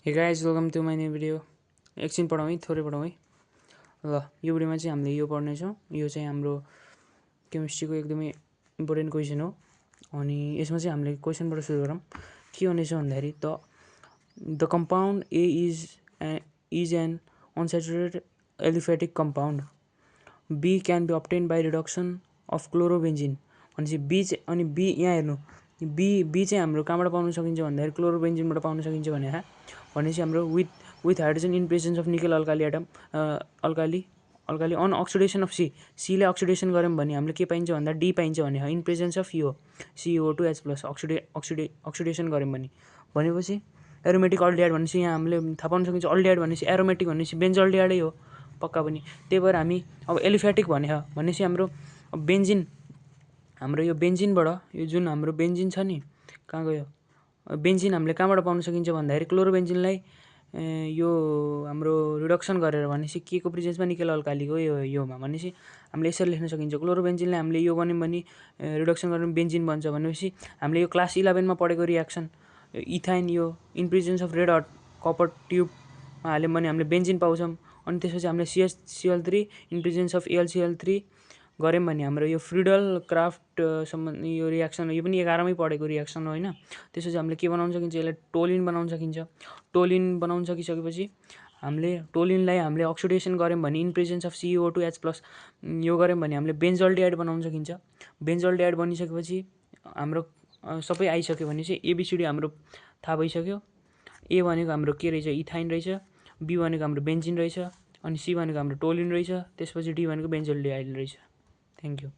हे guys welcome to my new video. एकछिन पढौँ है, थोरै पढौँ है। ल यो भिडियोमा चाहिँ हामीले यो पढ्नेछौँ। यो चाहिँ हाम्रो केमिस्ट्रीको एकदमै इम्पोर्टेन्ट क्वेसन हो। अनि यसमा चाहिँ हामीले क्वेसनबाट सुरु गरौँ। के भनेछ भन्दाखेरि the compound A is an unsaturated aliphatic compound. B can be obtain by reduction of chlorobenzene भनेपछि बी यहाँ हेर्नु, बी चाहिँ हाम्रो कहाँबाट पाउन सकिन्छ भन्दाखेरि क्लोरोबेन्जिनबाट पाउन सकिन्छ भनेपछि हाम्रो with hydrogen in presence of nickel alkali atom alkali on oxidation of सीले अक्सिडेसन गऱ्यौँ भने हामीले के पाइन्छ भन्दा डी पाइन्छ भने इन प्रेजेन्स अफ यो CO2H प्लस अक्सिडेसन गऱ्यौँ भनेपछि एरोमेटिक अल्डिहाइड भनेपछि यहाँ हामीले थाहा पाउन सकिन्छ अल्डिहाइड भनेपछि एरोमेटिक भनेपछि बेन्जल्डिहाइडै हो पक्का पनि। त्यही भएर हामी अब एलिफेटिक भनेपछि हाम्रो बेन्जिन, हाम्रो यो बेन्जिनबाट यो जुन हाम्रो बेन्जिन छ नि कहाँ गयो, बेन्जिन हामीले कहाँबाट पाउन सकिन्छ भन्दाखेरि क्लोरोबेन्जिनलाई यो हाम्रो रिडक्सन गरेर भनेपछि के को प्रेजेन्समा निकेल अल्कालीको योमा भनेपछि हामीले यसरी लेख्न सकिन्छ। क्लोरोबेन्जिनलाई हामीले यो बन्यौँ भने रिडक्सन गरेर बेन्जिन बन्छ भनेपछि हामीले यो क्लास 11मा पढेको रियाक्सन इथाइन यो in presence of red hot copper ट्युबमा हाल्यौँ भने हामीले बेन्जिन पाउँछौँ। अनि त्यसपछि हामीले CH3 in presence of AlCl3 गऱ्यौँ भने हाम्रो यो फ्रिडल क्राफ्ट सम्बन्धी यो रियाक्सन यो पनि 11मै पढेको रियाक्सन हो होइन। त्यसपछि हामीले के बनाउन सकिन्छ, यसलाई टोलिन बनाउन सकिन्छ। टोलिन बनाउन सकिसकेपछि टोलिनलाई हामीले अक्सिडेसन गऱ्यौँ भने in presence of CO2H plus यो गऱ्यौँ भने हामीले बेन्जल्डिहाइड बनाउन सकिन्छ। बेन्जल्डिहाइड बनिसकेपछि हाम्रो सबै आइसक्यो भने चाहिँ ABCD हाम्रो थाहा भइसक्यो। ए भनेको हाम्रो के रहेछ, इथाइन रहेछ। बी भनेको हाम्रो बेन्जिन रहेछ। अनि सी भनेको हाम्रो टोलिन रहेछ। त्यसपछि डी भनेको बेन्जल्डिहाइड रहेछ। Thank you.